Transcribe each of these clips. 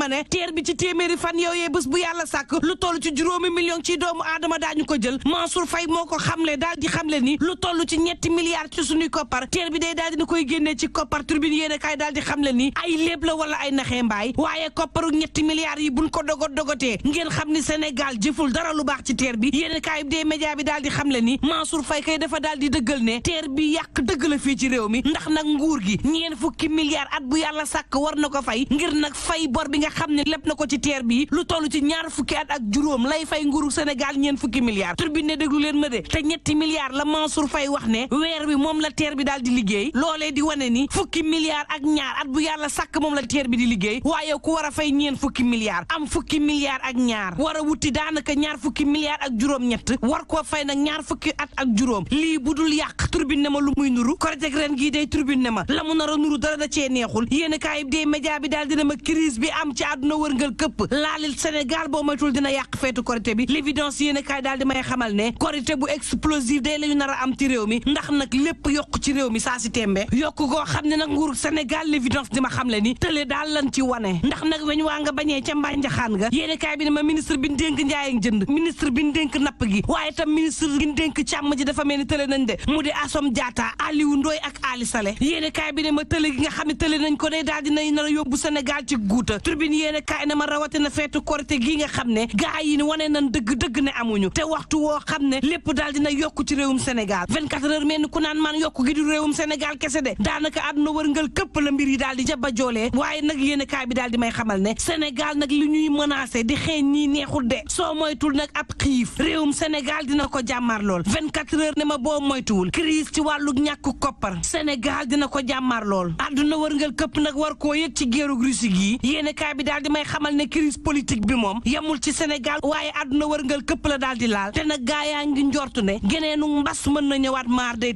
ma ne teer bi ci téeméeri fan yooyee bés bu yàlla sàkk lu toll ci 5 millions ci doomu aadama daañu ko jël Mansour Faye moo ko xamle daal di xamle ni lu toll ci 7 milliards ci suñuy koppar teer bi day daal dina koy génnee ci koppar Tribune yéene kaay daal di xamle ni ay léeb la wala ay naxee mbaay waaye kopparu 7 milliards yi buñ ko dogotee ngeen xam ni Sénégal jëful dara lu baax ci teer bi yéene kaay bi dee média bi daal di xamle ni Mansour Faye kay dafa daal di dëggal ne teer bi yàq dëgg la fii ci réew mi ndax nag nguur gi ñeen fukki milliards at bu yàlla sàkk war na ko fay ngir nag fay bor bi nga xam ne lépp na ko ci teer bi lu toll ci 2 fukki at ak juróom lay fay nguuru Sénégal ñeen fukki milliards Tribune ne déglu leen ma de te 7 milliards la Mansour Faye wax ne weer bi moom la teer bi daal di liggéey loolee di wane ni fukki milliards ak ñaar at bu yàlla sàkk moom la teer bi di liggéey waaye ku war a fay ñeen fukki milliards am fukki milliards ak ñaar war a wuti daanaka 2 fukki milliards ak juróom-ñett war koo fay nag 2 fukki at ak juróom lii bu dul yàq Tribune ne ma lu muy nuru Korite ren gii day Tribune ne ma la mu nar a nuru dara da cee neexul yéen kaay bi dee média bi daal dina ma crise bi am ci àdduna wërngal këpp laalil Sénégal boo moytul dina yàq feetu Korite bi l'évidence yéen kaay daal di may xamal ne Korite bu explosive day la ñu nar a am ci réew mi ndax nag lépp yokk ci réew mi saa si tembe yokk koo xam ne nag nguuru Sénégal l'évidence di ma xam le ni tële daal lan ci wane ndax nag weñ waa nga bañee ca mbànjaxaan nga yéen kaay bi ne ma ministre bi dénk njaay ak jënd ministre bi dénk napp gi waaye tam ministre bi dénk càmm ji dafa mel ni tële nañ de mu di Assome Diatta Aliou Ndoye ak Ali Saleh yéen kaay bi ne ma tële gi nga xam ne tële nañ ko day daal dinañ nar a yóbbu Sénégal ci guuta Tribune yéen kaay ne ma rawatina feetu Korite gi nga xam ne gaa yi ni wane nañ dëgg ne amuñu te waxtu woo xam ne lépp daal dina yokku ci réewum Sénégal 24 heures mel ni ku naan man yokku gi du réewum Sénégal kese de daanaka àdduna wërngal këpp la mbir yi daal di jaba joolee waaye nag yéen kaay bi daal di may xamal ne Sénégal nag li ñuy menacé di xeeñ ñii neexul de soo moytul nag ab xiif réewum Sénégal dina ko jàmmaar lool 24 heures ne ma boo moytuwul crise ci wàllu ñàkk koppar Sénégal dina ko jàmmaar lool àdduna wërngal këpp nag war koo yëg ci géerug Russie gii yéen kaay bi daal di may xamal ne crise politique bi moom yamul ci Sénégal waaye àdduna wërngal këpp la daal di laal te nag gaa yaa ngi njortu ne geneenu mbas mën na ñëwaat maar day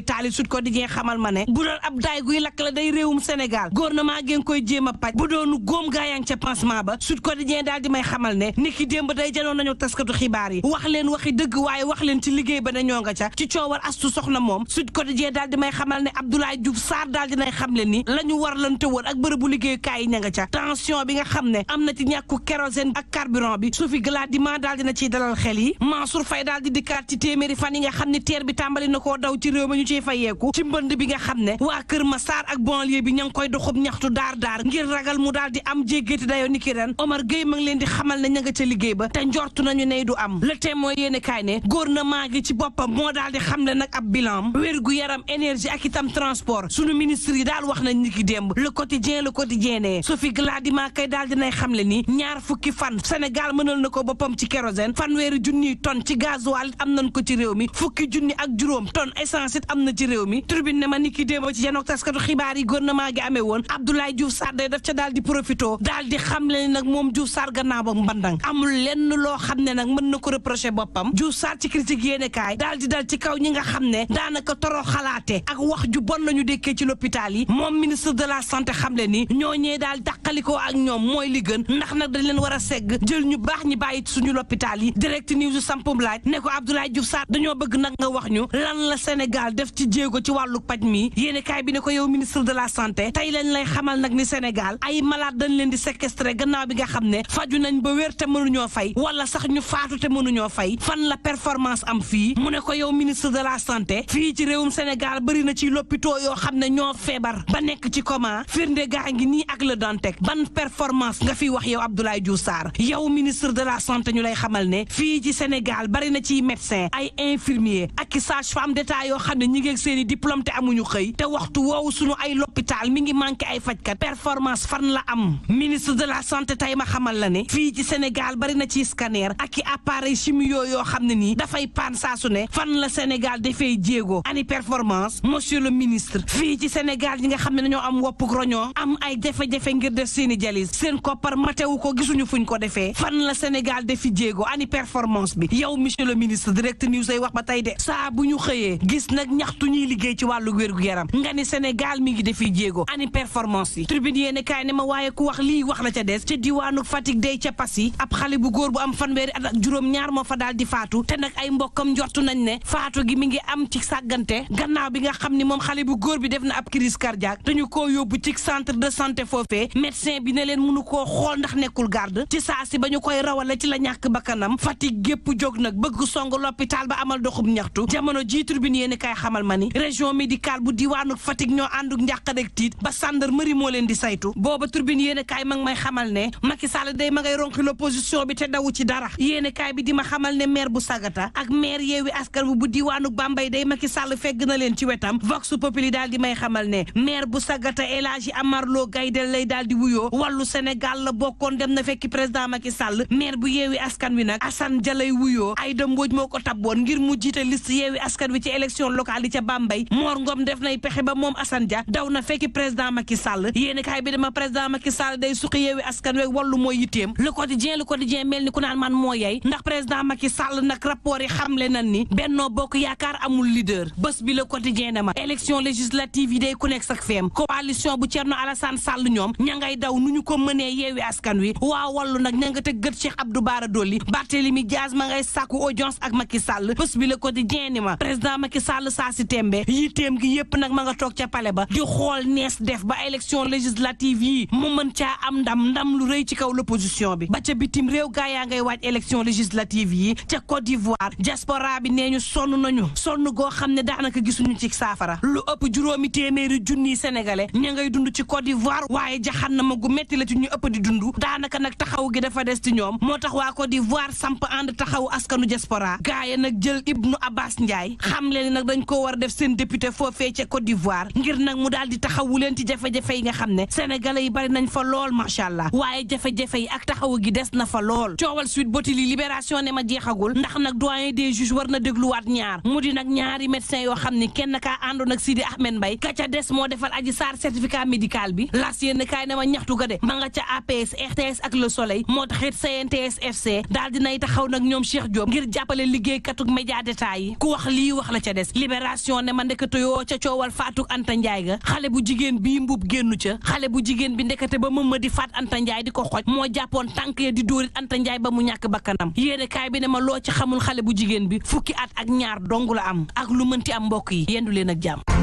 taali Sud Quotidien xamal ma ne bu doon ab daay guy lakk la day réewum Sénégal gouvernement ngeen koy jéem a paj bu doonu góom gaa yaa ngi ca pansement ba Sud Quotidien daal di may xamal ne niki démb day janoon nañu taskatu xibaar yi wax leen waxi dëgg waaye wax leen ci liggéey ba ne ñoo nga ca ci coowar astu soxna moom Sud Quotidien daal di may xamal ne Abdoulaye Diouf Sarr daal dinay xam le ni la ñu war lante woon ak bërëbu liggéeyukaay yi ña nga ca tension bi nga xam ne am na ci ñàkku kérosène ak carburant bi su fi Gladima daal dina ciy dalal xel yi Mansour Faye daal di dikkaat ci téeméeri fan yi nga xam ne teer bi tàmbali na koo daw ci réew mi ñu ciy fayeeku ci mbënd bi nga xam ne waa Kër Massar ak banlieue bi ña ngi koy doxub ñaxtu daar ngir ragal mu daal di am jéggati dayoo niki ren Omar Gueye ma ngi leen di xamal ne ña nga ca liggéey ba te njortu nañu ne du am le témoin yéene kaay ne gouvernement gi ci boppam moo daal di xam ne nag ab bilan wérgu yaram énergie ak itam transport sunu ministre yi daal wax nañ niki démb le quotidien ne Sophie Gladima kay daal dinay xam le ni 2 fukki fan Sénégal mënal na ko boppam ci kérosène 1,000 tonnes ci gasoil am nañ ko ci réew mi 10 ak juróom tonnes essence it am na ci réew mi Tribune ne ma niki démb ci janook taskatu xibaar yi gouvernement gi amee woon Abdoulaye Diouf Sarr day daf ca daal di profito daal di xam le ni nag moom Diouf Sarr gannaaw ba mbandang amul lenn loo xam ne nag mën na ko reproché boppam Diouf Sarr ci critique yéene kaay daal di dal ci kaw ñi nga xam ne daanaka toro xalaate ak wax ju bon lañu dékkee ci l'hôpital yi moom ministre de la santé xam le ni ñooñee daal dàqalikoo ak ñoom mooy li gën ndax nag dañ leen war a segg jël ñu baax ñi bàyyi ci suñu l'hôpital yi direct news sampum laaj ne ko Abdoulaye Diouf Sarr dañoo bëgg nag nga wax ñu lan la Sénégal def ci jéego ci wàllu paj mi yéene kaay bi ne ko yow ministre de la santé tey leen lay xamal nag ni Sénégal ay malade dañ leen di séquestrer gannaaw bi nga xam ne faju nañ ba wér te mënuñoo fay wala sax ñu faatu te mënuñoo fay fan la performance am fii mu ne ko yow ministre de la santé fii ci réewum Sénégal bëri na ci lopito yoo xam ne ñoo feebar ba nekk ci coma firnde gaa ngi nii ak le Dantec ban performance nga fi wax yow Abdoulaye Diouf Sarr yow ministre de la santé ñu lay xamal ne fii ci Sénégal bari na ci médecin ay infirmier ak i sage-femme d'état yoo xam ne ñi ngi ak seeni diplôme te amuñu xëy te waxtu woowu suñu ay l'hôpital mi ngi manqué ay fajkat performance fan la am ministre de la santé tey ma xamal la ne fii ci Sénégal bari na ci scanner ak i appareil chimio yoo xam ne nii dafay paan saa su ne fan la Sénégal dafay jéego ani performance monsieur le ministre fii ci Sénégal ñi nga xam ne dañoo am woppuk roñoo am ay jafe-jafe ngir def seeni dialyse seen koppar matewu ko gisuñu fuñ ko defee fan la Sénégal defi jéego ani performance bi yow monsieur le ministre direct news ay wax ba tey de saa bu ñu xëyee gis nag ñaxtu ñuy liggéey ci wàllu wérgu yaram nga ni Sénégal mi ngi defi jéego ani performance yi tribune yéene kaay ne ma waaye ku wax lii wax la ca des ca diwaanu Fatick day ca Passy ab xale bu góor bu am fanweeri at ak juróom-ñaar moo fa daal di faatu te nag ay mbokkam njortu nañ ne faatu gi mi ngi am ci sàggante gannaaw bi nga xam ni moom xale bu góor bi def na ab crise cardiaque dañu koo yóbbu ci centre de santé foofee médecin quotidien bi ne leen mënu koo xool ndax nekkul garde ci saa si ba ñu koy rawale ci la ñàkk bakkanam Fatick gépp jóg nag bëgg song l'hôpital ba amal doxub ñaxtu jamono ji Tribune yéen kay xamal ma ni région médicale bu diwaanu Fatick ñoo ànduk njàqarek tiit ba gendarmerie moo leen di saytu booba Tribune yéen kay ma ngi may xamal ne Macky Sall day ma ngay ronki l'opposition bi te dawu ci dara yéen kay bi di ma xamal ne maire bu Sagata ak maire Yewwi Askan Wi bu diwaanu Bambey day Macky Sall fegg na leen ci wetam Vox Populi daal di may xamal ne maire bu Sagata El Hadji Amar Lo Gaydel lay daal di wuyoo wàllu Sénégal la bokkoon dem na fekki président Macky Sall maire bu Yewwi Askan Wi nag Assane Dia lay wuyoo Aïda Mbodj moo ko tabboon ngir mu jiite liste Yewwi Askan Wi ci élection locale yi ca Bambey Mor Ngom def nay pexe ba moom Assane Dia daw na fekki président Macky Sall yéeni kaay bi dama président Macky Sall day suqi Yewwi Askan Wi wàllu mooy yitteem le quotidien mel ni ku naan man moo yey ndax président Macky Sall nag rapport yi xamle nan ni Benno Bokk Yaakaar amul leader bés bi le quotidien dama élection législative yi day ku nekk sak feem coalition bu Thierno Alassane Sall ñoom ña ngay daw nu ñu ko mënee Yewwi Askan Wi waa wàllu nag ña nga te gët Cheikh Abdou Bara Dolly Barthélémy Diaz ma ngay sàkku audience ak Macky Sall bés bi le quotidien ni ma président Macky Sall saa si tembe yitteem gi yépp nag ma nga toog ca palais ba di xool nees def ba élection législative yi mu mën caa am ndam lu rëy ci kaw l'opposition bi ba ca bitim réew gaa yaa ngay waaj élection législative yi ca Côte d'Ivoire diaspora bi nee ñu sonn goo xam ne daanaka gisuñu ci saafara lu ëpp juróomi téeméeri junniy sénégalais ña ngay dund ci Côte d'Ivoire waaye jaxannama gu metti la ci ñu ëpp di dund daanaka nag taxaw gi dafa des ci ñoom moo tax waa Côte d'Ivoire samp ànd taxaw askanu diaspora gaaya nag jël Ibnou Abbas Ndiaye xam leen nag dañ ko war a def seen député foofee ca Côte d'Ivoire ngir nag mu daal di taxawu leen ci jafe-jafe yi nga xam ne sénégalais yi bari nañ fa lool macha allah waaye jafe-jafe yi ak taxawu gi des na fa lool coowal Sweet Beauté li libération ne ma jeexagul ndax nag doyen des juges war na dégluwaat ñaar mu di nag ñaari médecin yoo xam ni kenn kaa àndoon ak Sidi Ahmed Mbaye ka ca des moo defal Adji Sarr certificat médical bi las yéen kaay ne ma ñaxtu ga de ma nga ca APS RTS ak Le Soleil moo taxit CNTS FC daal dinay taxaw nag ñoom Cheikh Diop ngir jàppale liggéeykatuk média d'état yi ku wax lii wax la ca des libération ne ma ndekete yoo ca coowal Fatou Anta Ndiaye ga xale bu jigéen bii mbub génnu ca xale bu jigéen bi ndekete ba mëma di faat Anta Ndiaye di ko xoj moo jàppoon tànk ya di dóorit Anta Ndiaye ba mu ñàkk bakkanam yéene kaay bi ne ma loo ci xamul xale bu jigéen bi fukki at ak ñaar dong la am ak lu mënti am mbokk yi yendu leen ak jàmm